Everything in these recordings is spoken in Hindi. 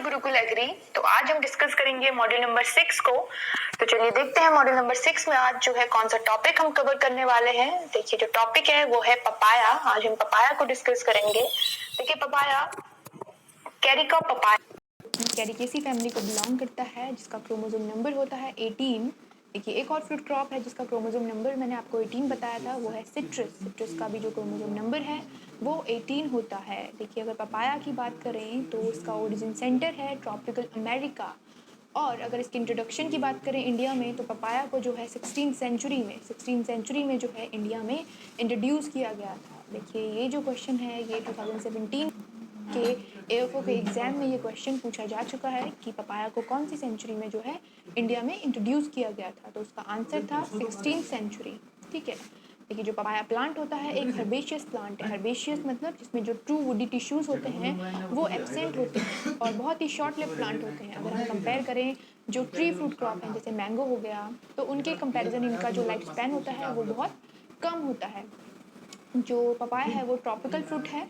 गुरुकुल एग्री। तो आज हम डिस्कस करेंगे मॉड्यूल नंबर 6 को। तो चलिए देखते हैं मॉड्यूल नंबर 6 में आज जो है कौन सा टॉपिक हम कवर करने वाले हैं। देखिए जो टॉपिक है वो है पपाया। आज हम पपाया को डिस्कस करेंगे। देखिए papaya Carica papaya Caricaceae family को बिलोंग करता है, जिसका क्रोमोसोम नंबर होता है 18। देखिए एक और फ्रूट क्रॉप है जिसका क्रोमोसोम नंबर मैंने आपको 18 बताया था, वो है सिट्रस। सिट्रस का भी जो क्रोमोसोम नंबर है वो 18 होता है। देखिए अगर पपाया की बात करें तो इसका ओरिजिन सेंटर है ट्रॉपिकल अमेरिका। और अगर इसकी इंट्रोडक्शन की बात करें इंडिया में, तो पपाया को जो है 16th सेंचुरी में जो है इंडिया में इंट्रोड्यूस किया गया था। देखिए ये जो क्वेश्चन है ये 2017 के एएफओ के एग्जाम में ये क्वेश्चन पूछा जा चुका है कि पपाया को कौन सी सेंचुरी में जो है इंडिया में इंट्रोड्यूस किया गया था। तो उसका आंसर था 16th सेंचुरी। ठीक है। देखिए जो पपाया प्लांट होता है एक हर्बेशियस प्लांट है। हर्बेशियस मतलब जिसमें जो ट्रू वुडी टिश्यूज होते हैं वो एब्सेंट होते हैं और बहुत ही शॉर्ट लिव प्लांट होते हैं। अगर हम कंपेयर करें जो ट्री फ्रूट क्रॉप हैं जैसे मैंगो हो गया, तो उनके कंपैरिजन इनका जो लाइफ स्पैन होता है वो बहुत कम होता है। जो पपाया है वो ट्रॉपिकल फ्रूट है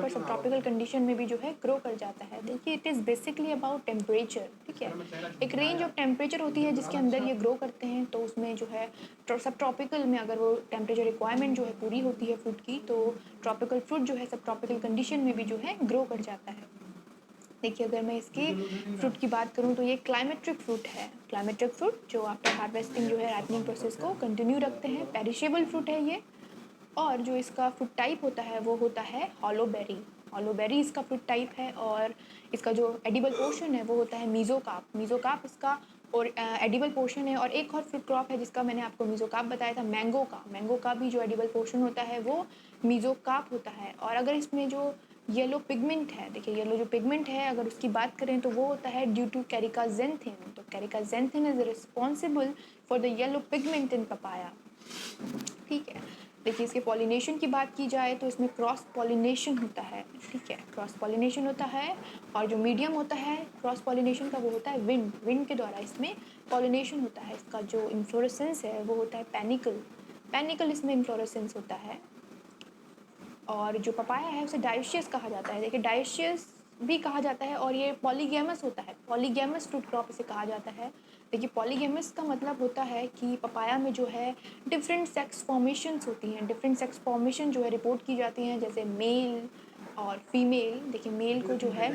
पर सब ट्रॉपिकल कंडीशन में भी जो है ग्रो कर जाता है। देखिए it is basically about temperature. ठीक है, एक रेंज ऑफ टेम्परेचर होती है जिसके अंदर ये ग्रो करते हैं। तो उसमें जो है सब ट्रॉपिकल में अगर वो टेम्परेचर रिक्वायरमेंट जो है पूरी होती है फ्रूट की, तो ट्रॉपिकल फ्रूट जो है सब ट्रॉपिकल कंडीशन में भी जो है ग्रो कर जाता है। देखिए अगर मैं इसके फ्रूट की बात करूँ तो ये क्लाइमेट्रिक फ्रूट है। क्लाइमेट्रिक फ्रूट जो आफ्टर हार्वेस्टिंग जो है राइपनिंग प्रोसेस को कंटिन्यू रखते हैं। पेरिशेबल फ्रूट है ये। और जो इसका फ्रूट टाइप होता है वो होता है हॉलो बेरी। हॉलो बेरी इसका फ्रूट टाइप है। और इसका जो एडिबल पोर्शन है वो होता है मीज़ोकार्प। मीज़ोकार्प इसका और एडिबल पोर्शन है। और एक और फ्रूट क्रॉप है जिसका मैंने आपको मीज़ोकार्प बताया था, मैंगो का। मैंगो का भी जो एडिबल पोर्शन होता है वो मीज़ोकार्प होता है। और अगर इसमें जो येलो पिगमेंट है, देखिए येलो जो पिगमेंट है अगर उसकी बात करें तो वो होता है ड्यू टू कैरिकाजेंथिन। तो caricaxanthin is responsible for the yellow pigment in papaya. ठीक है। देखिए इसके पॉलिनेशन की बात की जाए तो इसमें क्रॉस पॉलिनेशन होता है। ठीक है, क्रॉस पॉलिनेशन होता है। और जो मीडियम होता है क्रॉस पॉलिनेशन का वो होता है विंड। विंड के द्वारा इसमें पॉलिनेशन होता है। इसका जो इन्फ्लोरेसेंस है वो होता है पैनिकल। पैनिकल इसमें इन्फ्लोरेसेंस होता है। और जो पपाया है उसे डायोशियस कहा जाता है। देखिए डायोशियस भी कहा जाता है और ये पॉलीगैमस होता है। पॉलीगैमस फ्रूट क्रॉप इसे कहा जाता है। देखिए पॉलीगैमस का मतलब होता है कि पपाया में जो है डिफरेंट सेक्स फॉर्मेशंस होती हैं। डिफरेंट सेक्स फॉर्मेशन जो है रिपोर्ट की जाती हैं, जैसे मेल और फीमेल। देखिए मेल को जो है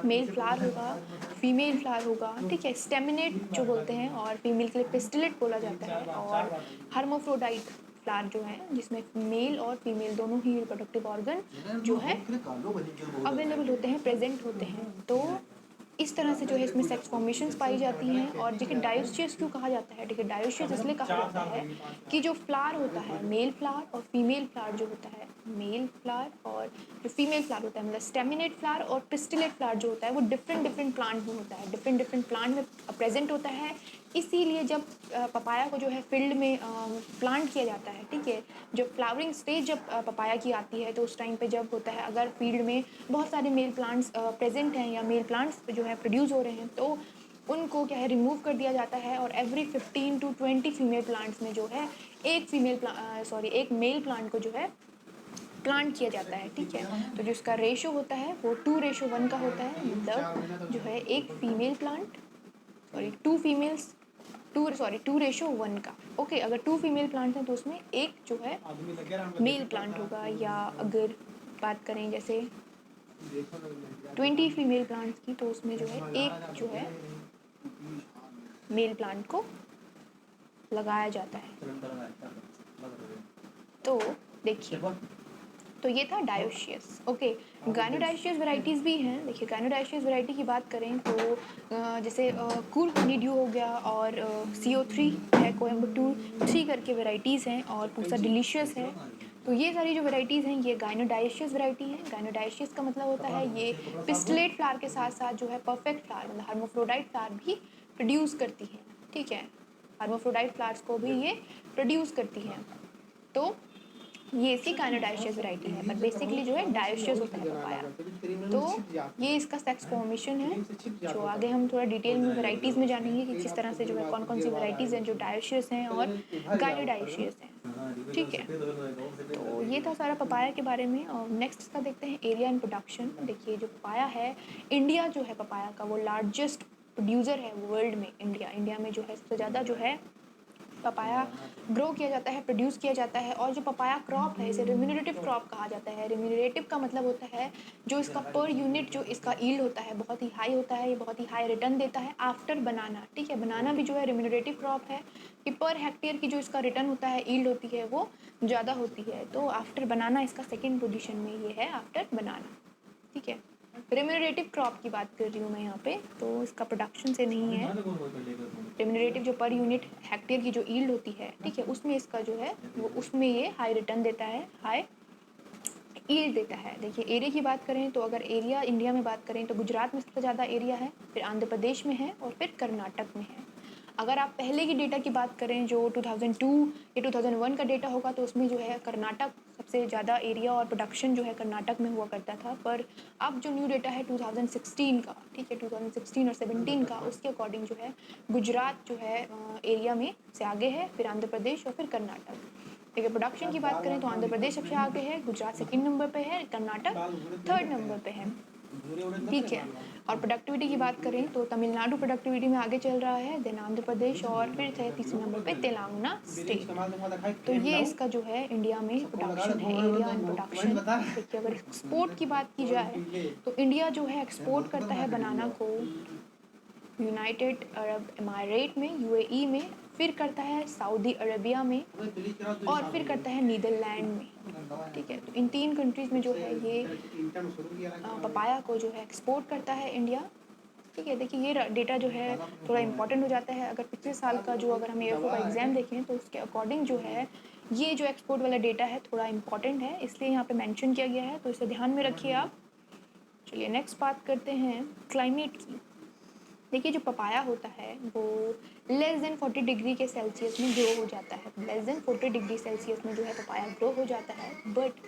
मेल फ्लावर होगा, फीमेल फ्लावर होगा। ठीक है, स्टेमिनेट जो बोलते हैं, और फीमेल के लिए पिस्टिलेट बोला जाता है। और हर्मोफ्रोडाइट फ्लावर जो है जिसमें मेल और फीमेल दोनों ही रिप्रोडक्टिव ऑर्गन जो है अवेलेबल होते हैं, प्रेजेंट होते हैं। तो इस तरह से जो है इसमें सेक्स फॉर्मेशंस पाई जाती हैं। और देखिए डायोशियस क्यों कहा जाता है? देखिए डायोशियस इसलिए कहा जाता है कि जो फ्लावर होता है, मेल फ्लावर और फीमेल फ्लावर जो होता है, मेल फ्लावर और जो फीमेल फ्लावर होता है, मतलब स्टेमिनेट फ्लावर और पिस्टिलेट फ्लावर जो होता है वो डिफरेंट डिफरेंट प्लांट में होता है, डिफरेंट डिफरेंट प्लांट में प्रेजेंट होता है। इसीलिए जब पपाया को जो है फील्ड में प्लांट किया जाता है, ठीक है, जब फ्लावरिंग स्टेज जब पपाया की आती है तो उस टाइम पे जब होता है अगर फील्ड में बहुत सारे मेल प्लांट्स प्रेजेंट हैं या मेल प्लांट्स जो है प्रोड्यूस हो रहे हैं, तो उनको क्या है रिमूव कर दिया जाता है। और एवरी 15 to 20 फीमेल प्लांट्स में जो है एक मेल प्लांट को जो है प्लांट किया जाता है। ठीक है, तो जो इसका रेशो होता है वो 2:1 का होता है। मतलब जो है एक female plant, sorry two females, 2:1 का। ओके, अगर 2 फीमेल प्लांट्स हैं तो उसमें एक जो है मेल प्लांट होगा। या अगर बात करें जैसे 20 फीमेल प्लांट्स की, तो उसमें जो है एक जो है मेल प्लांट को लगाया जाता है। तो देखिए, तो ये था डायोशियस। ओके, गाइनोडायोशियस वैरायटीज़ भी हैं। देखिए गाइनोडायोशियस वैरायटी की बात करें तो जैसे कूल हनी ड्यू हो गया, और CO3 है, कोयम्बटूर 3 करके वैरायटीज़ हैं, और पूसा डिलीशियस है। तो ये सारी जो वैरायटीज़ हैं ये गाइनोडायोशियस वैरायटी है। गाइनोडायोशियस का मतलब होता है ये पिस्टलेट फ्लावर के साथ साथ जो है परफेक्ट फ्लावर, मतलब हर्मोफ्रोडाइट फ्लावर भी प्रोड्यूस करती है। ठीक है, हर्मोफ्रोडाइट फ्लावर्स को भी ये प्रोड्यूस करती हैं। तो ये इसकी काइनोडायोशियस वैरायटी है, बट बेसिकली जो है डायोशियस होता है पपाया। तो ये इसका सेक्स फॉर्मेशन है, जो आगे हम थोड़ा डिटेल में वैरायटीज़ में जानेंगे कि किस तरह से जो है कौन कौन सी वैरायटीज़ हैं जो डायोशियस हैं और गाइनोडायोशियस हैं। ठीक है, तो ये था सारा पपाया के बारे में। और नेक्स्ट इसका देखते हैं एरिया एंड प्रोडक्शन। देखिए जो पपाया है, इंडिया जो है पपाया का वो लार्जेस्ट प्रोड्यूसर है वर्ल्ड में। इंडिया में जो है सबसे ज़्यादा जो है पपाया ग्रो किया जाता है, प्रोड्यूस किया जाता है। और जो पपाया क्रॉप है इसे रिम्यूनरेटिव क्रॉप कहा जाता है। रिम्यूनरेटिव का मतलब होता है जो इसका पर यूनिट जो इसका ईल्ड होता है बहुत ही हाई होता है, ये बहुत ही हाई रिटर्न देता है आफ्टर बनाना। ठीक है, बनाना भी जो है रिम्यूनरेटिव क्रॉप है कि पर हेक्टेयर की जो इसका रिटर्न होता है, ईल्ड होती है, वो ज़्यादा होती है। तो आफ्टर बनाना इसका सेकेंड पोजिशन में ये है, आफ्टर बनाना। ठीक है, रिम्यूनरेटिव क्रॉप की बात कर रही हूँ मैं यहाँ पे, तो इसका प्रोडक्शन से नहीं है। रिम्यूनरेटिव जो पर यूनिट हेक्टेयर की जो ईल्ड होती है, ठीक है, उसमें इसका जो है वो उसमें ये हाई रिटर्न देता है, हाई ईल्ड देता है। देखिए एरिया की बात करें तो अगर एरिया इंडिया में बात करें तो गुजरात में सबसे ज़्यादा एरिया है, फिर आंध्र प्रदेश में है और फिर कर्नाटक में है। अगर आप पहले की डेटा की बात करें जो 2002 या 2001 का डेटा होगा तो उसमें जो है कर्नाटक सबसे ज़्यादा एरिया और प्रोडक्शन जो है कर्नाटक में हुआ करता था। पर अब जो न्यू डेटा है 2016 का, ठीक है, 2016 और 17 का, उसके अकॉर्डिंग जो है गुजरात जो है एरिया में से आगे है, फिर आंध्र प्रदेश और फिर कर्नाटक। ठीक है, प्रोडक्शन की बात करें तो आंध्र प्रदेश सबसे आगे है, गुजरात सेकंड नंबर पे है, कर्नाटक थर्ड नंबर पे है। ठीक है, और प्रोडक्टिविटी की बात करें तो तमिलनाडु प्रोडक्टिविटी में आगे चल रहा है, देन आंध्र प्रदेश और फिर है तीसरे नंबर पे तेलंगाना स्टेट। तो ये इसका जो है इंडिया में प्रोडक्शन है, एरिया एंड प्रोडक्शन। देखिए अगर एक्सपोर्ट की बात की जाए तो इंडिया जो है एक्सपोर्ट करता है बनाना को यूनाइटेड अरब इमारेट में, यूएई में, फिर करता है सऊदी अरेबिया में और फिर करता है नीदरलैंड में। ठीक है, तो इन 3 कंट्रीज़ में जो है ये पपाया को जो है एक्सपोर्ट करता है इंडिया। ठीक है, देखिए ये डेटा जो है थोड़ा इंपॉर्टेंट हो जाता है। अगर पिछले साल का जो अगर हम एएफओ का एग्ज़ाम देखें तो उसके अकॉर्डिंग जो है ये जो एक्सपोर्ट वाला डेटा है थोड़ा इंपॉर्टेंट है, इसलिए यहाँ पे मेंशन किया गया है, तो इसे ध्यान में रखिए आप। चलिए नेक्स्ट बात करते हैं क्लाइमेट की। देखिए जो पपाया होता है वो लेस देन 40 डिग्री के सेल्सियस में ग्रो हो जाता है। लेस देन 40 डिग्री सेल्सियस में जो है पपाया ग्रो हो जाता है, बट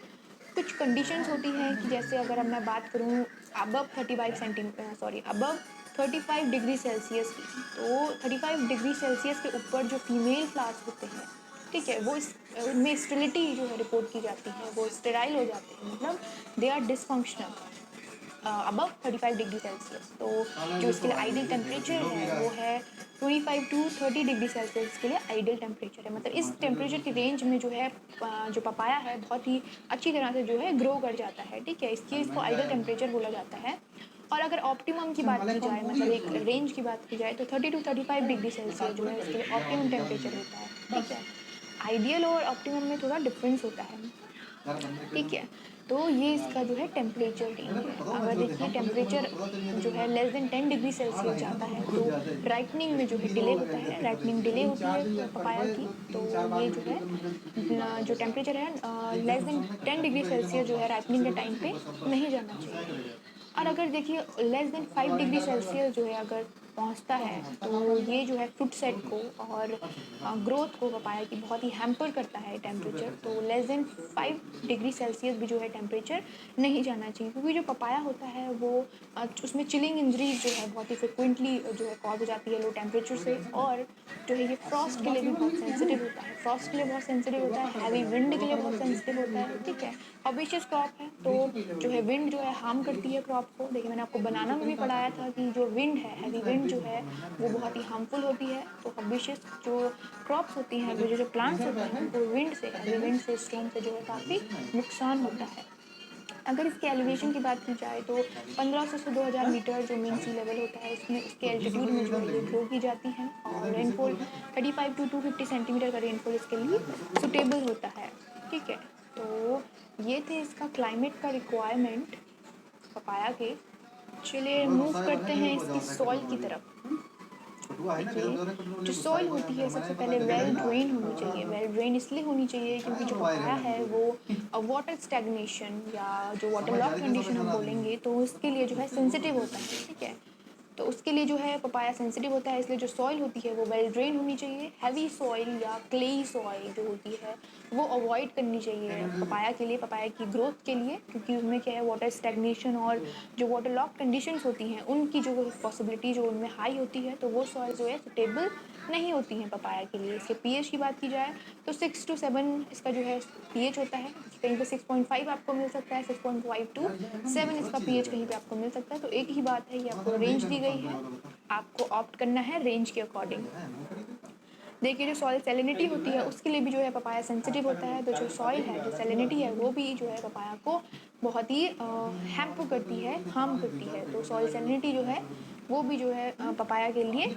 कुछ कंडीशंस होती हैं कि जैसे अगर अब मैं बात करूँ अबव 35 डिग्री सेल्सियस की, तो 35 डिग्री सेल्सियस के ऊपर जो फीमेल फ्लावर्स होते हैं, ठीक है, वो उनमें स्टेरिलिटी जो है रिपोर्ट की जाती है, वो स्टेराइल हो जाते हैं, मतलब they are dysfunctional above 35 degree Celsius. तो जो इसके लिए आइडियल टेम्परेचर है वो है 25 टू 30 डिग्री सेल्सियस के लिए आइडियल टेम्परेचर है। मतलब इस टेम्परेचर की रेंज में जो है जो पपाया है बहुत ही अच्छी तरह से जो है ग्रो कर जाता है। ठीक है, इसलिए इसको आइडियल टेम्परेचर बोला जाता है। और अगर ऑप्टिमम की बात की जाए, मतलब एक रेंज की बात की जाए, तो 30 टू 35 डिग्री सेल्सियस जो है इसके लिए ऑप्टिमम टेम्परेचर होता है। ठीक है, आइडियल और ऑप्टिमम में थोड़ा डिफरेंस होता है। ठीक है, तो ये इसका जो है टेम्परेचर रेंज है। अगर देखिए टेम्परेचर जो है लेस देन 10 डिग्री सेल्सियस जाता है तो राइटनिंग में जो है डिले होता है, राइटनिंग डिले होती है पपाया की। तो ये जो है जो टेम्परेचर है लेस देन 10 डिग्री सेल्सियस जो है राइटनिंग के टाइम पे नहीं जाना चाहिए। और अगर देखिए लेस देन 5 डिग्री सेल्सियस जो है अगर पहुंचता है तो ये जो है फ्रूट सेट को और ग्रोथ को पपाया की बहुत ही हैम्पर करता है टेम्परेचर। तो लेस देन 5 डिग्री सेल्सियस भी जो है टेम्परेचर नहीं जाना चाहिए, क्योंकि जो पपाया होता है वो उसमें चिलिंग इंजरीज जो है बहुत ही फ्रिक्वेंटली जो है कॉज हो जाती है लो टेम्परेचर से। और जो है ये फ्रॉस्ट के लिए भी बहुत सेंसिटिव होता है, फ्रॉस्ट के लिए बहुत सेंसिटिव होता है, हैवी विंड के लिए बहुत सेंसिटिव होता है। ठीक है, हर्बिशियस क्रॉप है तो जो है विंड जो है हार्म करती है क्रॉप को। देखिए मैंने आपको बनाना में भी पढ़ाया था कि जो विंड है, हैवी विंड जो है वो बहुत ही हार्मफुल होती है। तो हर्बिशियस जो क्रॉप्स होती हैं, वो जो प्लांट्स होते हैं, उनको विंड से, हैवी विंड से, स्टॉर्म से जो है काफ़ी नुकसान होता है। अगर इसके एलिवेशन की बात की जाए तो 1500 से 2000 मीटर जो मीन सी लेवल होता है उसमें उसके एल्टीट्यूड में जो है ये ग्रो की जाती हैं। और रेनफॉल 35 टू 250 सेंटीमीटर का रेनफॉल इसके लिए सुटेबल होता है। ठीक है, तो ये थे इसका क्लाइमेट का रिक्वायरमेंट पपाया के। चलिए मूव करते हैं इसकी सॉइल की तरफ। देखिए जो सॉइल होती है सबसे पहले वेल ड्रेन होनी चाहिए। वेल ड्रेन इसलिए होनी चाहिए क्योंकि जो पपाया है वो वाटर स्टैग्नेशन या जो वाटर लॉक कंडीशन हम बोलेंगे तो उसके लिए जो है सेंसिटिव होता है। ठीक है, तो उसके लिए जो है पपाया सेंसिटिव होता है, इसलिए जो सॉइल होती है वो वेल ड्रेन होनी चाहिए। हैवी सॉइल या क्लेई सॉइल जो होती है वो अवॉइड करनी चाहिए पपाया के लिए, पपाया की ग्रोथ के लिए, क्योंकि उसमें क्या है वाटर स्टैग्नेशन और जो वाटर लॉक कंडीशंस होती हैं उनकी जो पॉसिबिलिटी जो उनमें हाई होती है, तो वो सॉइल जो है सुटेबल नहीं होती हैं पपाया के लिए। इसके पीएच की बात की जाए तो 6 to 7 इसका जो है पीएच होता है, कहीं पे 6.5 आपको मिल सकता है, 6.5 to 7 इसका पीएच कहीं पे आपको मिल सकता है। तो एक ही बात है, ये आपको रेंज दी गई है, आपको ऑप्ट करना है रेंज के अकॉर्डिंग। देखिए जो सॉइल सैलिनिटी होती है उसके लिए भी जो है पपाया सेंसिटिव होता है, तो जो सॉइल है जो सैलिनिटी है वो भी जो है पपाया को बहुत ही हैम्पर करती है, हार्म करती है। तो सॉइल सैलिनिटी जो है वो भी जो है पपाया के लिए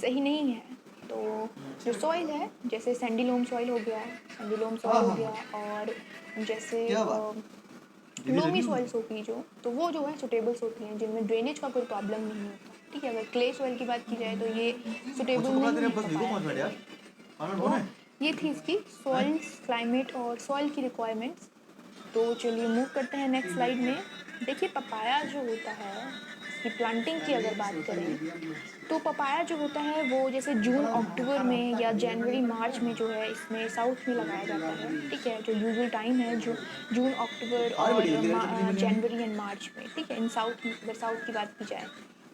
सही नहीं है। तो जो सॉइल है जैसे सैंडी-लोम सॉइल हो गया, सैंडी-लोम सॉइल हो गया, और जैसे लोमी सॉइल्स होती है जो, तो वो जो है सुटेबल्स होती हैं जिनमें ड्रेनेज का कोई प्रॉब्लम नहीं होता। ठीक है, अगर क्ले सॉइल की बात की जाए तो ये सुटेबल नहीं है पपाया के लिए। तो ये थी इसकी सॉइल्स, क्लाइमेट और सॉइल की रिक्वायरमेंट्स। तो चलिए मूव करते हैं नेक्स्ट स्लाइड में। देखिए पपाया जो होता है इसकी प्लांटिंग की अगर बात करें तो पपाया जो होता है वो जैसे जून अक्टूबर में या जनवरी मार्च में जो है इसमें साउथ में लगाया जाता है। ठीक है, जो यूजुअल टाइम है जो जून अक्टूबर और जनवरी एंड मार्च में। ठीक है, इन साउथ, अगर साउथ की बात की जाए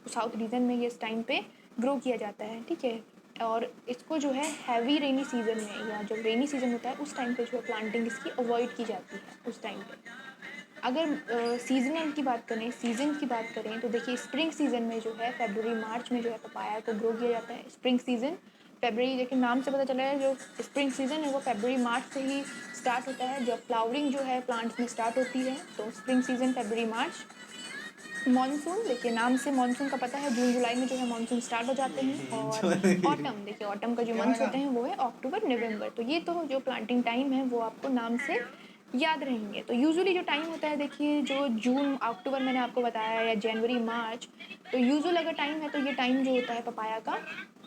तो साउथ रीजन में ये इस टाइम पे ग्रो किया जाता है। ठीक है, और इसको जो है हैवी रेनी सीजन में या जब रेनी सीजन होता है उस टाइम पे जो है प्लांटिंग इसकी अवॉइड की जाती है उस टाइम पे। अगर सीजनल की बात करें, सीजन की बात करें तो देखिए स्प्रिंग सीजन में जो है फरवरी मार्च में जो है पपाया को ग्रो किया जाता है। स्प्रिंग सीजन फरवरी, देखिए नाम से पता चला है जो स्प्रिंग सीजन है वो फरवरी मार्च से ही स्टार्ट होता है, जब फ्लावरिंग जो है प्लांट्स में स्टार्ट होती है। तो स्प्रिंग सीजन फरवरी मार्च। मॉनसून, देखिए नाम से मॉनसून का पता है, जून जुलाई में जो है मॉनसून स्टार्ट हो जाते हैं। और ऑटम, देखिए ऑटम का जो मंथ्स होते हैं वो है अक्टूबर नवंबर। तो ये तो जो प्लांटिंग टाइम है वो आपको नाम से याद रहेंगे। तो यूजुअली जो टाइम होता है देखिए जो जून अक्टूबर मैंने आपको बताया या जनवरी मार्च, तो यूजुअल अगर टाइम है तो ये टाइम जो होता है पपाया का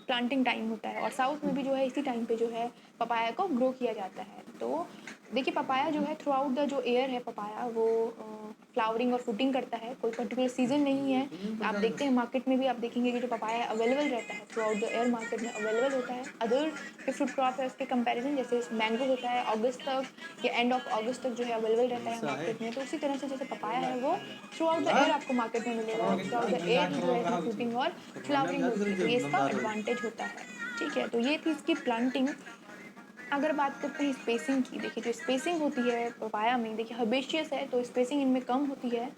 प्लांटिंग टाइम होता है। और साउथ में भी जो है इसी टाइम पे जो है पपाया को ग्रो किया जाता है। तो देखिए पपाया जो है थ्रू आउट द जो एयर है पपाया वो फ्लावरिंग और फ्रूटिंग करता है, कोई पर्टिकुलर सीजन नहीं है। आप देखते हैं मार्केट में भी आप देखेंगे कि जो पपाया है अवेलेबल रहता है through out the air, market में अवेलेबल होता है। अदर जो फ्रूट क्रॉप है उसके कंपैरिजन, जैसे मैंगो होता है अगस्त तक या एंड ऑफ अगस्त तक जो है अवेलेबल रहता है मार्केट में, तो उसी तरह से जैसे पपाया है वो थ्रू आउट द एयर आपको मार्केट में मिलेगा, और थ्रू आउट द एयर ही जो है इसमें फ्रूटिंग और फ्लावरिंग होती है। तो ये इसका एडवांटेज होता है। ठीक है, तो ये थी इसकी प्लांटिंग। अगर बात करते हैं स्पेसिंग की, देखिए जो स्पेसिंग होती है पपाया में, देखिए हर्बेशियस है तो स्पेसिंग इनमें कम होती है,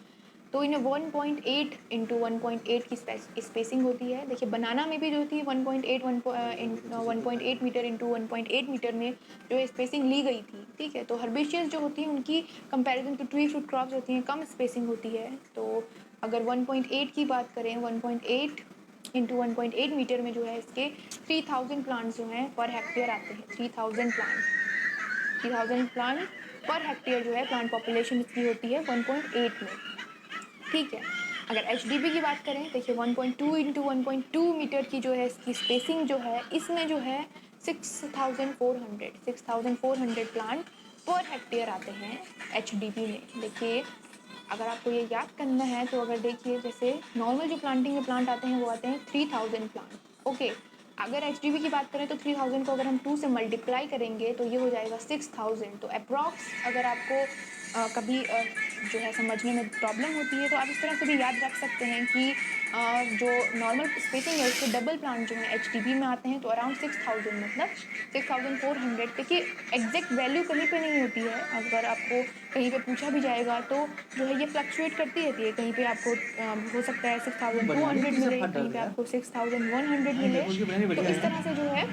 तो इन्हें 1.8 इंटू 1.8 की स्पेसिंग होती है। देखिए बनाना में भी जो थी 1.8 मीटर इंटू 1.8 मीटर में जो है स्पेसिंग ली गई थी। ठीक है, तो हर्बेशियस जो होती है उनकी comparison to tree fruit crops होती हैं कम स्पेसिंग होती है। तो अगर 1.8 की बात करें, 1.8 इंटू 1.8 मीटर में जो है इसके 3000 प्लांट्स जो हैं पर हेक्टेयर आते हैं। 3000 प्लांट पर हेक्टेयर जो है प्लांट पॉपुलेशन इसकी होती है 1.8 में। ठीक है, अगर HDB की बात करें, देखिए 1.2 इंटू 1.2 मीटर की जो है इसकी स्पेसिंग जो है, इसमें जो है 6400 प्लांट पर हेक्टेयर आते हैं HDB में। देखिए अगर आपको ये याद करना है तो अगर देखिए जैसे नॉर्मल जो प्लांटिंग में प्लांट आते हैं वो आते हैं 3000 प्लांट। ओके, अगर HDB की बात करें तो 3000 को अगर हम 2 से मल्टीप्लाई करेंगे तो ये हो जाएगा 6000। तो अप्रॉक्स अगर आपको कभी जो है समझने में प्रॉब्लम होती है तो आप इस तरह से भी याद रख सकते हैं कि जो नॉर्मल स्पेसिंग है उसके डबल प्लांट जो है HDB में आते हैं, तो अराउंड 6000 मतलब 6400। देखिए एग्जैक्ट वैल्यू कहीं पे नहीं होती है, अगर आपको कहीं पे पूछा भी जाएगा तो जो है ये फ्लक्चुएट करती रहती है। कहीं पे आपको हो सकता है 6200 मिले, कहीं पे आपको 6100 मिले। तो इस तरह से जो है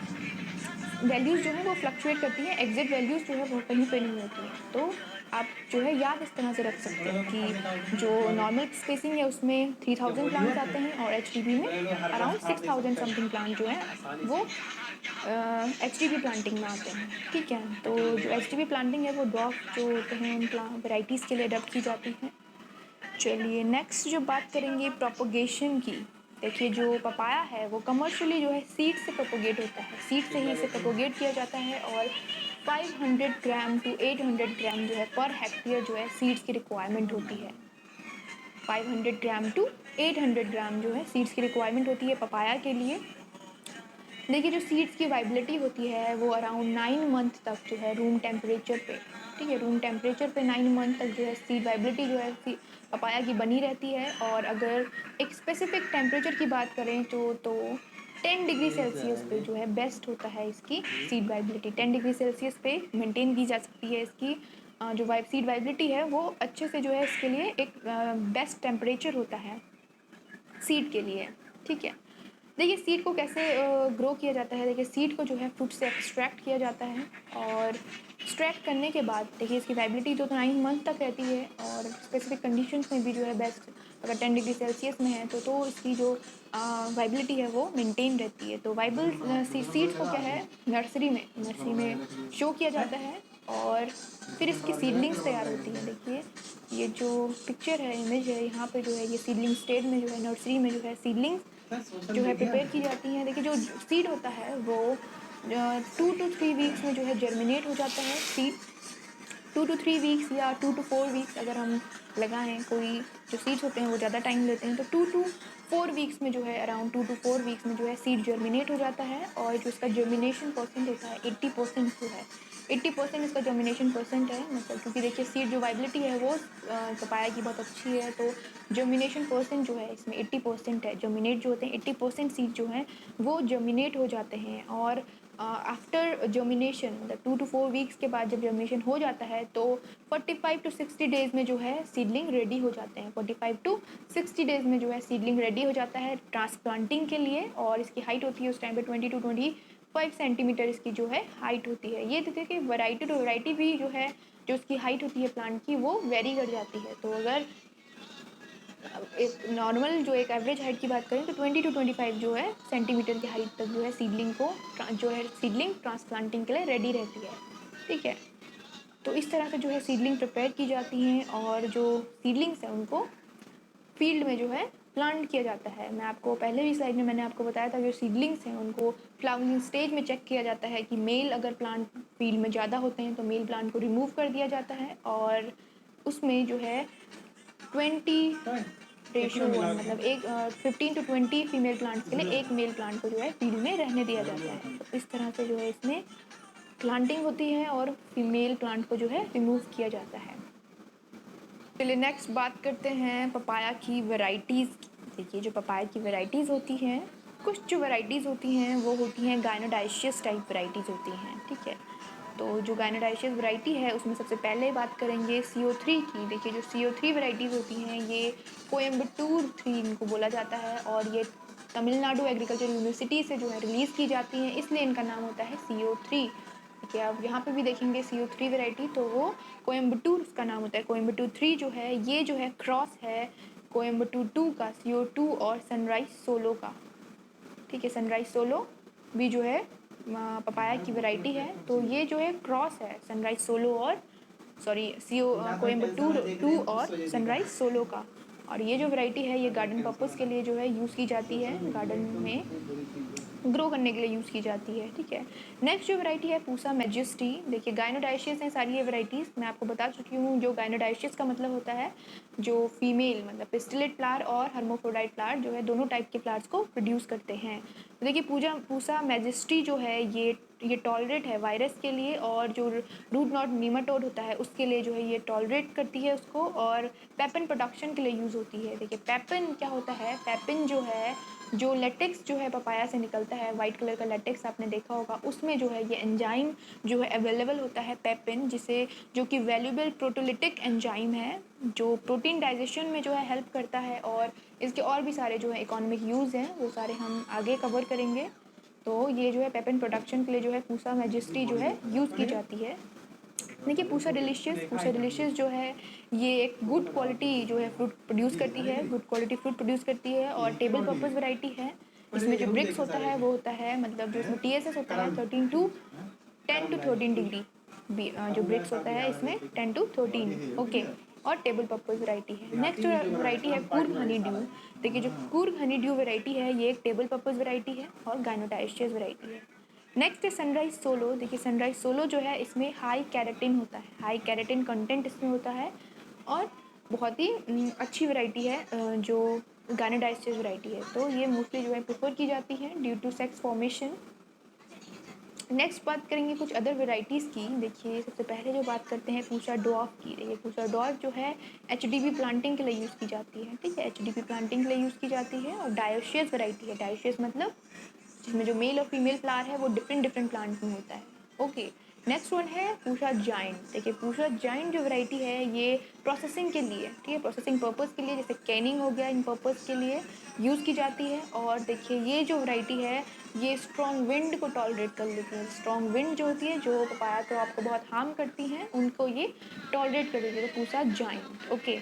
वैल्यूज़ जो है वो फ्लक्चुएट करती हैं, एग्जैक्ट वैल्यूज़ जो है वो कहीं पे नहीं होती हैं। तो आप जो है याद इस तरह से रख सकते हैं कि जो नॉर्मल स्पेसिंग है उसमें 3000 प्लांट्स आते हैं और HDB में अराउंड 6000 समथिंग प्लांट जो है वो HDB प्लांटिंग में आते हैं। ठीक है, तो जो HDB प्लांटिंग है वो ड्वार्फ जो होते हैं उन वेराइटीज़ के लिए अडॉप्ट की जाती है। चलिए नेक्स्ट जो बात करेंगे प्रोपोगेशन की। देखिए जो पपाया है वो कमर्शियली जो है सीड से प्रोपोगेट होता है, सीड से ही इसे प्रोपोगेट किया जाता है, और 500 ग्राम टू 800 ग्राम जो है पर हेक्टेयर जो है सीड्स की रिक्वायरमेंट होती है। 500 ग्राम टू 800 ग्राम जो है सीड्स की रिक्वायरमेंट होती है पपाया के लिए। देखिए जो सीड्स की वाइबिलिटी होती है वो अराउंड 9 मंथ तक जो है रूम टेम्परेचर पे, ठीक है, रूम टेम्परेचर पे 9 मंथ तक जो है सीड वाइबिलिटी जो है पपाया की बनी रहती है। और अगर एक स्पेसिफिक टेम्परेचर की बात करें तो 10 डिग्री सेल्सियस पे जो है बेस्ट होता है इसकी सीड वाइबिलिटी। 10 डिग्री सेल्सियस पे मेंटेन की जा सकती है इसकी जो सीड वाइबिलिटी है वो अच्छे से जो है इसके लिए एक बेस्ट टेम्परेचर होता है सीड के लिए, ठीक है। देखिए सीड को कैसे ग्रो किया जाता है। देखिए सीड को जो है फ्रूट से एक्सट्रैक्ट किया जाता है और एक्सट्रैक्ट करने के बाद देखिए इसकी वाइबिलिटी तो 9 मंथ तक रहती है और स्पेसिफिक कंडीशंस में भी जो है बेस्ट अगर 10 डिग्री सेल्सियस में है तो इसकी जो वाइबिलिटी है वो मेंटेन रहती है। तो वाइबल सीड्स को क्या है नर्सरी में शो किया जाता है और फिर इसकी सीडलिंग्स तैयार होती है। देखिए ये जो पिक्चर है इमेज है यहाँ पे जो है ये सीडलिंग स्टेज में जो है नर्सरी में जो है सीडलिंग्स जो है प्रिपेयर की जाती हैं। देखिए जो सीड होता है वो 2 to 3 वीक्स में जो है जर्मिनेट हो जाता है सीड। 2 to 3 वीक्स या 2 to 4 वीक्स अगर हम लगाएं, कोई जो सीड्स होते हैं वो ज़्यादा टाइम लेते हैं तो 2 to 4 वीक्स में जो है अराउंड 2 to 4 वीक्स में जो है सीड जर्मिनेट हो जाता है। और जो इसका जर्मिनेशन परसेंट होता है 80% जो है 80% इसका जर्मिनेशन परसेंट है। मतलब क्योंकि देखिए सीड जो वाइबिलिटी है वो पपाया की बहुत अच्छी है तो जर्मिनेशन परसेंट जो है इसमें 80% है। जर्मिनेट जो होते हैं 80% सीड जो हैं वो जर्मिनेट हो जाते हैं। और आफ्टर जर्मिनेशन मतलब 2 to 4 वीक्स के बाद जब जर्मिनेशन हो जाता है तो 45 to 60 डेज में जो है सीडलिंग रेडी हो जाते हैं। 45 to 60 डेज में जो है सीडलिंग रेडी हो जाता है ट्रांसप्लांटिंग के लिए। और इसकी हाइट होती है उस टाइम पे 20 to 25 सेंटीमीटर इसकी जो है हाइट होती है। ये देखिए कि वैरायटी टू वैरायटी भी जो है जो उसकी हाइट होती है प्लांट की वो वेरी कर जाती है। तो अगर एक नॉर्मल जो एक एवरेज हाइट की बात करें तो 20 to 25 जो है सेंटीमीटर की हाइट तक जो है सीडलिंग को जो है सीडलिंग ट्रांसप्लांटिंग के लिए रेडी रहती है, ठीक है। तो इस तरह से जो है सीडलिंग प्रिपेयर की जाती हैं और जो सीडलिंग्स हैं उनको फील्ड में जो है प्लांट किया जाता है। मैं आपको पहले भी स्लाइड में मैंने आपको बताया था जो सीडलिंग्स हैं उनको फ्लावरिंग स्टेज में चेक किया जाता है कि मेल अगर प्लांट फील्ड में ज़्यादा होते हैं तो मेल प्लांट को रिमूव कर दिया जाता है और उसमें जो है 20:1 मतलब एक 15 to 20 फीमेल प्लांट्स के लिए एक मेल प्लांट को जो है फील्ड में रहने दिया जाता है। तो इस तरह से जो है इसमें प्लांटिंग होती है और फीमेल प्लांट को जो है रिमूव किया जाता है। चलिए नेक्स्ट बात करते हैं पपाया की वैरायटीज़ की। देखिए जो पपाया की वैरायटीज़ होती हैं कुछ जो वैरायटीज़ होती हैं वो होती हैं गायनोडाइशियस टाइप वैरायटीज़ होती हैं, ठीक है। तो जो गायनोडाइशियस वैरायटी है उसमें सबसे पहले बात करेंगे CO3 की। देखिए जो CO3 वैरायटीज़ होती हैं ये कोयम्बटूर 3 इनको बोला जाता है और ये तमिलनाडु एग्रीकल्चर यूनिवर्सिटी से जो है रिलीज़ की जाती हैं इसलिए इनका नाम होता है CO3। ठीक है, अब यहाँ पे भी देखेंगे CO3 वैरायटी तो वो कोयम्बटूर उसका नाम होता है। कोयम्बटूर 3 जो है ये जो है क्रॉस है कोयम्बटूर 2 का CO2 और सनराइज सोलो का, ठीक है। सनराइज सोलो भी जो है पपाया की वैरायटी है तो ये जो है क्रॉस है सनराइज सोलो और कोयम्बटूर 2 और सनराइज सोलो का। और ये जो वैरायटी है ये गार्डन पर्पज़ के लिए जो है यूज़ की जाती है, गार्डन में ग्रो करने के लिए यूज़ की जाती है, ठीक है। नेक्स्ट जो वैरायटी है पूसा मैजेस्टी। देखिए गायनोडाइशियस हैं सारी ये वैरायटीज़, मैं आपको बता चुकी हूँ। जो गायनोडाइशियस का मतलब होता है जो फीमेल मतलब पिस्टिलेट फ्लावर और हर्मोफ्रोडाइट फ्लावर जो है दोनों टाइप के फ्लावर्स को प्रोड्यूस करते हैं। तो देखिए पूसा मैजेस्टी जो है ये टॉलरेट है वायरस के लिए और जो रूट नॉट नीमाटोड होता है उसके लिए जो है ये टॉलरेट करती है उसको और पेपिन प्रोडक्शन के लिए यूज़ होती है। देखिए पेपिन क्या होता है, पेपिन जो है जो लेटेक्स जो है पपाया से निकलता है वाइट कलर का लेटेक्स आपने देखा होगा उसमें जो है ये एंजाइम जो है अवेलेबल होता है पेपिन जिसे जो कि वैल्यूएबल प्रोटोलिटिक एंजाइम है जो प्रोटीन डाइजेशन में जो है हेल्प करता है। और इसके और भी सारे जो है इकोनॉमिक यूज़ हैं वो सारे हम आगे कवर करेंगे। तो ये जो है पेपिन प्रोडक्शन के लिए जो है पूसा मैजेस्टी जो है यूज़ की जाती है। देखिए पूसा डिलीशियस जो है ये एक गुड क्वालिटी जो है फ्रूट प्रोड्यूस करती है, गुड क्वालिटी फ्रूट प्रोड्यूस करती है और टेबल पर्पज़ वैरायटी है। इसमें जो ब्रिक्स होता है वो होता है मतलब जो इसमें TSS होता है 10 to 13 डिग्री जो ब्रिक्स होता है इसमें 10 to 13 ओके। और टेबल पर्पज़ वैरायटी है। नेक्स्ट जो वैरायटी है कूर्ग हनी ड्यू। देखिए जो कूर्ग हनी ड्यू वैरायटी है ये एक टेबल पर्पज़ वैरायटी है और गायनोडाइशियस वैरायटी है। नेक्स्ट है सनराइज सोलो। देखिए सनराइज सोलो जो है इसमें हाई कैरेटिन होता है, हाई कैरेटिन कंटेंट इसमें होता है और बहुत ही अच्छी वैरायटी है जो गायनोडाइसिस वैरायटी है, तो ये मोस्टली जो है प्रेफर की जाती है due to sex formation. Next बात करेंगे कुछ अदर वेराइटीज़ की। देखिए सबसे पहले जो बात करते हैं पूसा डॉर्फ की। देखिए पूसा डॉर्फ जो है एचडीबी प्लांटिंग के लिए यूज़ की जाती है, ठीक है, एचडीबी प्लांटिंग के लिए यूज़ की जाती है और डायोशियस वैरायटी है। डायोशियस मतलब जिसमें जो मेल और फीमेल फ्लावर है वो डिफरेंट डिफरेंट प्लांट में होता है। ओके, नेक्स्ट वन है पूसा जाइंट। देखिए पूसा जाइंट जो वैरायटी है ये प्रोसेसिंग के लिए, ठीक है, प्रोसेसिंग पर्पस के लिए, जैसे कैनिंग हो गया, इन पर्पस के लिए यूज़ की जाती है। और देखिए ये जो वैरायटी है ये स्ट्रॉन्ग विंड को टॉलरेट कर लेती है। स्ट्रॉन्ग विंड जो होती है, जो पपाया तो आपको बहुत हार्म करती हैं, उनको ये टॉलरेट कर देती है, तो Pusa giant. Okay,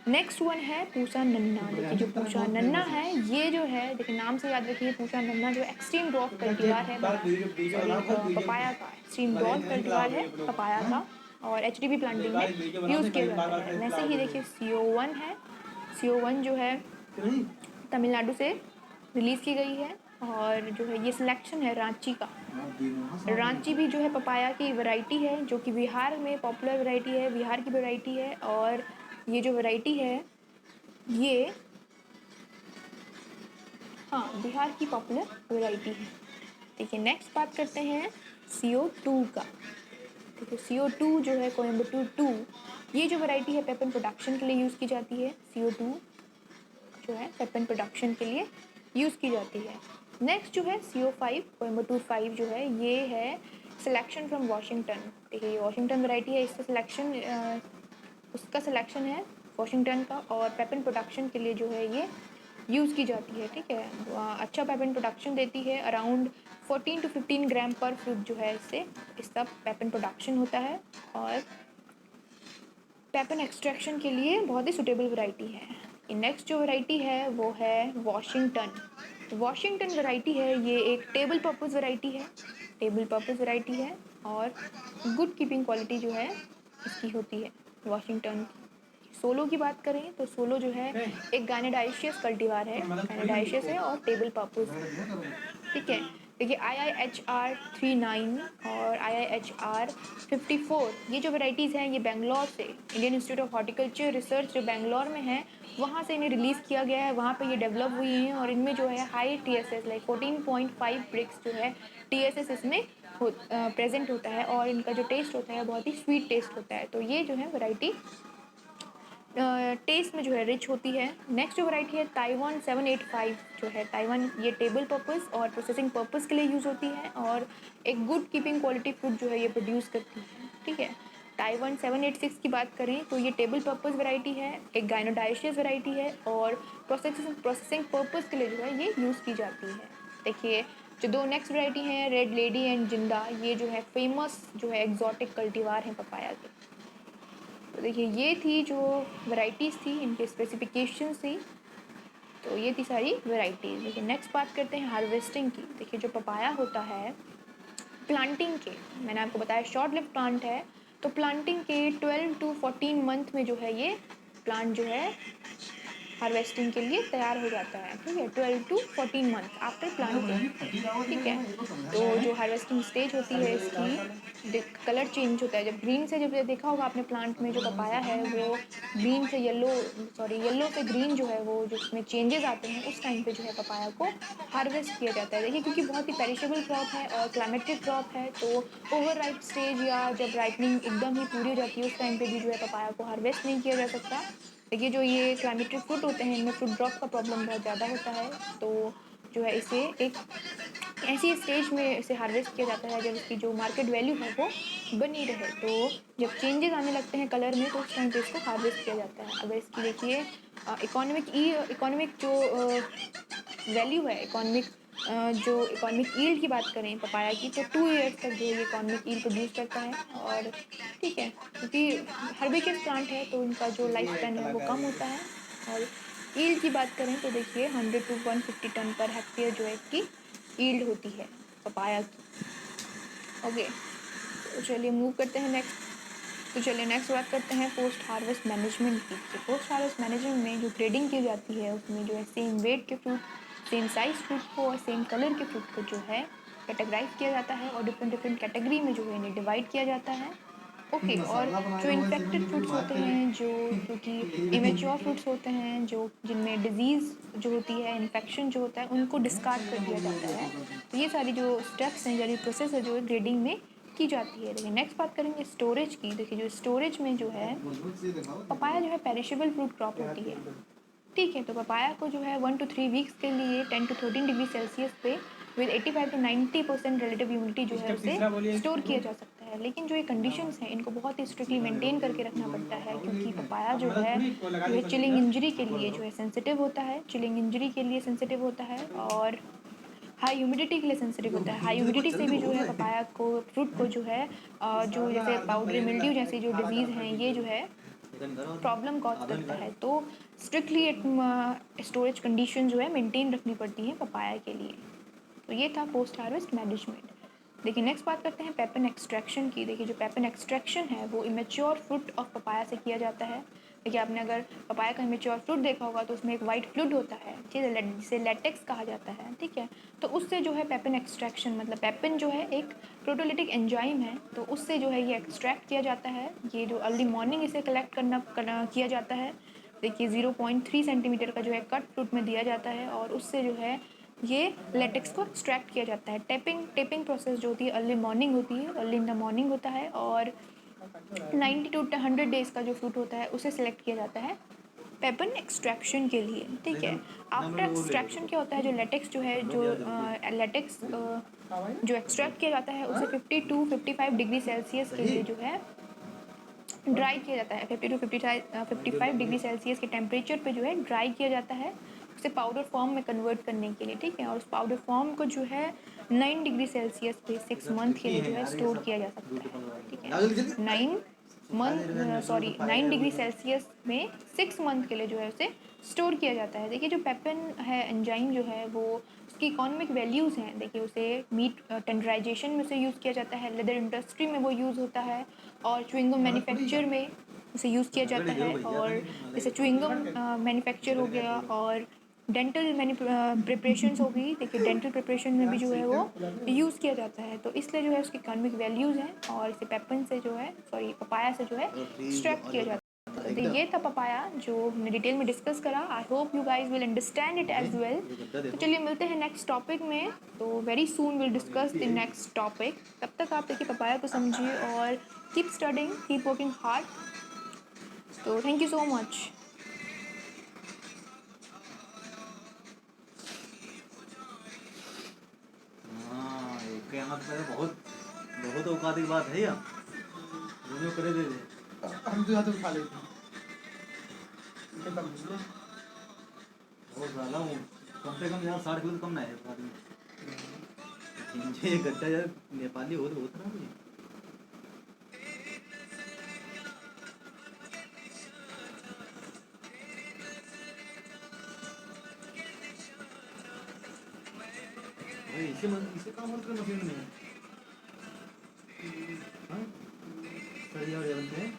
next one है पूसा नन्ना। देखिए जो पूसा नन्ना है ये जो है, देखिए नाम से याद रखिए, पूसा नन्ना जो एक्सट्रीम ड्वार्फ कल्टीवार है, पपाया का एक्सट्रीम ड्वार्फ कल्टीवार है पपाया का, और एचडीबी प्लांटिंग में यूज़ किया जाता है। वैसे ही देखिए CO1 है, CO1 जो है तमिलनाडु से रिलीज़ की गई है, और जो है ये सिलेक्शन है रांची का। रांची भी जो है पपाया की वैरायटी है, जो कि बिहार में पॉपुलर वैरायटी है, बिहार की वैरायटी है। और ये जो वैरायटी है ये, हाँ, बिहार की पॉपुलर वैरायटी है। देखिए नेक्स्ट बात करते हैं CO2 का। देखिए CO2 जो है कोयम्बटूर 2, ये जो वैरायटी है पेपन प्रोडक्शन के लिए यूज़ की जाती है। CO2 जो है वेपन प्रोडक्शन के लिए यूज़ की जाती है। नेक्स्ट जो है CO5 कोयम्बटूर 5 जो है ये है सिलेक्शन फ्रॉम वाशिंगटन। देखिए ये वाशिंगटन वैरायटी है, इसका सिलेक्शन उसका सिलेक्शन है वाशिंगटन का, और पेपन प्रोडक्शन के लिए जो है ये यूज़ की जाती है, ठीक है। अच्छा पेपन प्रोडक्शन देती है, अराउंड 14 to 15 ग्राम पर फ्रूट जो है इससे इसका पेपन प्रोडक्शन होता है, और पेपन एक्सट्रैक्शन के लिए बहुत ही सुटेबल वैरायटी है। नेक्स्ट जो वैरायटी है वो है वॉशिंगटन। वॉशिंगटन वैरायटी है, ये एक टेबल पर्पस वैरायटी है, टेबल पर्पस वैरायटी है, और गुड कीपिंग क्वालिटी जो है इसकी होती है वॉशिंगटन की। सोलो की बात करें तो सोलो जो है एक गायनोडाइशियस कल्टीवार है, गायनोडाइशियस है और टेबल पर्पस, ठीक है। देखिए IIHR 39 और IIHR 54, ये जो वैरायटीज़ हैं ये बेंगलोर से, Indian institute of horticulture research जो बेंगलोर में है, वहाँ से इन्हें रिलीज़ किया गया है, वहाँ पे ये डेवलप हुई हैं, और इनमें जो है हाई TSS लाइक 14.5 ब्रिक्स जो है TSS इसमें प्रेजेंट होता है, और इनका जो टेस्ट होता है बहुत ही स्वीट टेस्ट होता है। तो ये जो है वैरायटी टेस्ट में जो है रिच होती है। नेक्स्ट जो वैरायटी है ताइवान 785 जो है, ताइवान ये टेबल पर्पस और प्रोसेसिंग पर्पस के लिए यूज़ होती है, और एक गुड कीपिंग क्वालिटी फ्रूट जो है ये प्रोड्यूस करती है, ठीक है। ताइवान 786 की बात करें तो ये टेबल पर्पस वैरायटी है, एक गायनोडाइशियस वैरायटी है, और प्रोसेसिंग पर्पस के लिए जो है ये यूज़ की जाती है। देखिए जो दो नेक्स्ट वैरायटी हैं रेड लेडी एंड जिंदा, ये जो है फेमस जो है एग्जॉटिक कल्टीवार हैं पपाया के। तो देखिए ये थी जो वैरायटीज़ थी, इनके स्पेसिफिकेशन थी, तो ये थी सारी वैरायटीज़। देखिए नेक्स्ट बात करते हैं हार्वेस्टिंग की। देखिए जो पपाया होता है प्लांटिंग के, मैंने आपको बताया शॉर्ट लिव प्लांट है, तो प्लांटिंग के 12 to 14 मंथ में जो है ये प्लांट जो है हार्वेस्टिंग के लिए तैयार हो जाता है, ठीक है, 12 to 14 मंथ आफ्टर प्लांटिंग, ठीक है। तो जो हार्वेस्टिंग स्टेज होती है इसकी कलर चेंज होता है, जब ग्रीन से, जब देखा होगा आपने प्लांट में जो पपाया है वो ग्रीन से येलो से ग्रीन जो है वो जो उसमें चेंजेस आते हैं, उस टाइम पे जो है पपाया को हार्वेस्ट किया जाता है। देखिए क्योंकि बहुत ही पेरिशेबल क्रॉप है और क्लाइमेटिक क्रॉप है, तो ओवर राइप स्टेज या जब राइपनिंग एकदम ही पूरी हो जाती है उस टाइम पे भी जो है पपाया को हार्वेस्ट नहीं किया जा सकता। देखिए जो ये क्लाइमेटिक फ्रूट होते हैं इनमें फ्रूट ड्रॉप का प्रॉब्लम बहुत ज़्यादा होता है, तो जो है इसे एक ऐसी स्टेज में इसे हार्वेस्ट किया जाता है जब इसकी जो मार्केट वैल्यू है वो बनी रहे। तो जब चेंजेस आने लगते हैं कलर में तो उस टाइम पे इसको हार्वेस्ट किया जाता है। अगर इसकी देखिए इकोनॉमिक जो वैल्यू है, जो इकोनॉमिक ईल्ड की बात करें पपाया की, तो 2 ईयर्स तक जो ये इकोनॉमिक ईल्ड प्रोड्यूस करता है, और ठीक है क्योंकि हर्बिशियस प्लांट है तो इनका जो लाइफ स्पैन है वो कम होता है। और ईल्ड की बात करें तो देखिए 100 to 150 टन पर हेक्टेयर जो है इसकी ईल्ड होती है पपाया की। ओके, तो चलिए मूव करते हैं नेक्स्ट। तो चलिए नेक्स्ट बात करते हैं पोस्ट हार्वेस्ट मैनेजमेंट की। तो पोस्ट हार्वेस्ट मैनेजमेंट में जो ग्रेडिंग की जाती है उसमें जो है सेम वेट के फ्रूट, सेम साइज फ्रूट को और सेम कलर के फ्रूट को जो है कैटेगराइज किया जाता है, और डिफरेंट डिफरेंट कैटेगरी में जो है इन्हें डिवाइड किया जाता है। ओके और जो इन्फेक्टेड फ्रूट्स होते हैं, जो कि इमेच्योर फ्रूट्स होते हैं, जो जिनमें डिजीज़ जो होती है, इन्फेक्शन जो होता है, उनको डिस्कार्ड कर दिया जाता है। तो ये सारी जो स्टेप्स हैं, यानी प्रोसेस है, जो ग्रेडिंग में की जाती है। देखिए नेक्स्ट बात करेंगे स्टोरेज की। देखिए जो स्टोरेज में जो है, पपाया जो है पेरिशेबल फ्रूट क्रॉप होती है, ठीक है। तो पपाया को जो है 1 to 3 वीक्स के लिए 10 to 13 डिग्री सेल्सियस पे विद 85 to 90% रिलेटिव ह्यूमिडिटी जो है उसे स्टोर किया जा सकता है। लेकिन जो ये कंडीशंस हैं, इनको बहुत ही स्ट्रिक्टली मेंटेन करके रखना पड़ता है, क्योंकि पपाया जो है चिलिंग इंजरी के लिए जो है सेंसिटिव होता है, चिलिंग इंजरी के लिए सेंसिटिव होता है, और हाई ह्यूमिडिटी के लिए सेंसिटिव होता है। हाई ह्यूमिडिटी से भी जो है पपाया को, फ्रूट को जो है जो जैसे पाउडरी मिल्ड्यू जैसी जो डिजीज़ हैं, ये जो है प्रॉब्लम कॉज करता है। तो स्ट्रिक्टली स्टोरेज कंडीशन जो है मेंटेन रखनी पड़ती है पपाया के लिए। तो ये था पोस्ट हार्वेस्ट मैनेजमेंट। देखिए नेक्स्ट बात करते हैं पेपन एक्सट्रैक्शन की। देखिए जो पेपन एक्सट्रैक्शन है वो इमेच्योर फ्रूट ऑफ पपाया से किया जाता है। देखिए आपने अगर पपाया का इमेच्योर फ्रूट देखा होगा तो उसमें एक वाइट फ्लूइड होता है, ठीक है, जिसे लेटेक्स कहा जाता है, ठीक है। तो उससे जो है पेपन एक्सट्रैक्शन, मतलब पेपन जो है एक प्रोटोलिटिक एंजाइम है, तो उससे जो है ये एक्सट्रैक्ट किया जाता है। ये जो अर्ली मॉर्निंग इसे कलेक्ट करना किया जाता है। देखिए 0.3 सेंटीमीटर का जो है कट फ्रूट में दिया जाता है, और उससे जो है ये लेटेक्स को एक्सट्रैक्ट किया जाता है। टेपिंग प्रोसेस जो होती है अर्ली मॉर्निंग होती है, अर्ली इन द मॉर्निंग होता है, और 90 to 100 डेज का जो फ्रूट होता है उसे सिलेक्ट किया जाता है पेपन एक्सट्रैक्शन के लिए, ठीक है। आफ्टर एक्सट्रैक्शन क्या होता है, जो लेटेक्स जो है, जो लेटेक्स जो एक्सट्रैक्ट किया जाता है उसे 50 to 55 डिग्री सेल्सियस के लिए जो है ड्राई किया जाता है। 50 to 55 डिग्री सेल्सियस के टेम्परेचर पे जो है ड्राई किया जाता है, उसे पाउडर फॉर्म में कन्वर्ट करने के लिए, ठीक है। और उस पाउडर फॉर्म को जो है 9 डिग्री सेल्सियस पे 6 मंथ के लिए जो है स्टोर किया जा सकता है, ठीक है। 9 डिग्री सेल्सियस में 6 मंथ के लिए जो है उसे स्टोर किया जाता है। देखिए जो पेपन है एंजाइम जो है, वो उसकी इकोनॉमिक वैल्यूज़ हैं। देखिए उसे मीट टेंडराइजेशन में उसे यूज़ किया जाता है, लेदर इंडस्ट्री में वो यूज़ होता है, और च्युइंगम मैन्युफैक्चर में उसे यूज़ किया जाता है। और जैसे च्युइंगम मैन्युफैक्चर हो गया, और डेंटल प्रिपरेशंस हो गई। देखिए डेंटल प्रिपरेशन में भी जो है वो यूज़ किया जाता है। तो इसलिए जो है उसकी इकोनॉमिक वैल्यूज़ हैं, और इसे पेपन से जो है, सॉरी, पपाया से जो है एक्सट्रैक्ट किया जाता है। तो ये था पपाया जो हमने डिटेल में डिस्कस करा। I hope you guys will understand it as well. तो चलिए मिलते हैं नेक्स्ट टॉपिक में। तो very soon will discuss the next topic. तब तक आप देखिए पपाया को समझिए, और keep studying, keep working hard. तो थैंक यू सो मच। हाँ, ओके, यहाँ पे बहुत बहुत औकात की बात है या दोनों करे दे दे। हम तो यहाँ तो खा लेते हैं। बहुत ज़्यादा हूँ, कम से कम यार 60 किलो तो कम ना है आदमी। ये गड्ढा यार नेपाली हो तो होता ना मुझे। भाई इसे काम करते मशीन में। हाँ, सही और बनते हैं।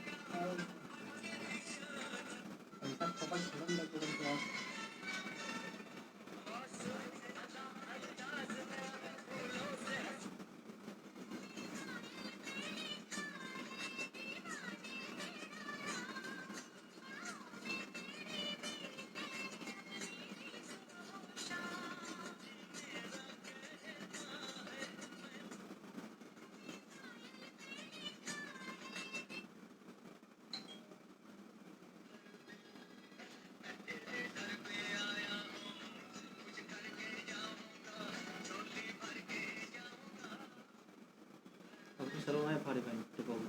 अब तो सर्व में फाड़े पाएंगे तो पाऊँ।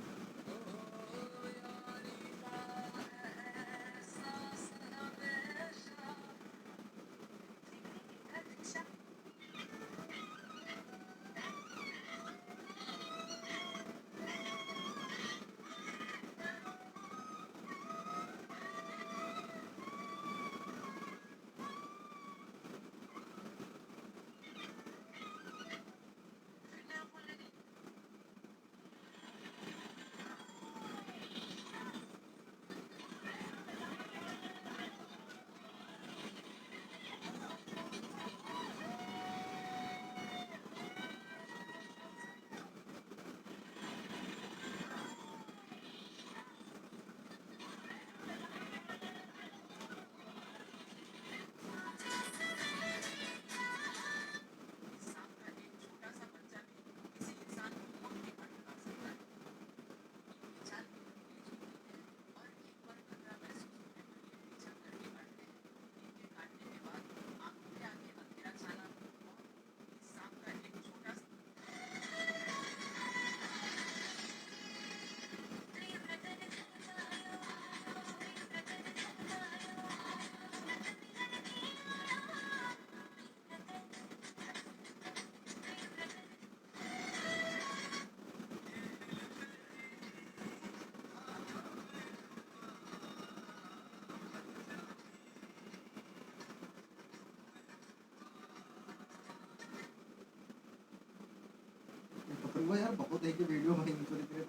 यार बहुत है कि वीडियो भाई निकल के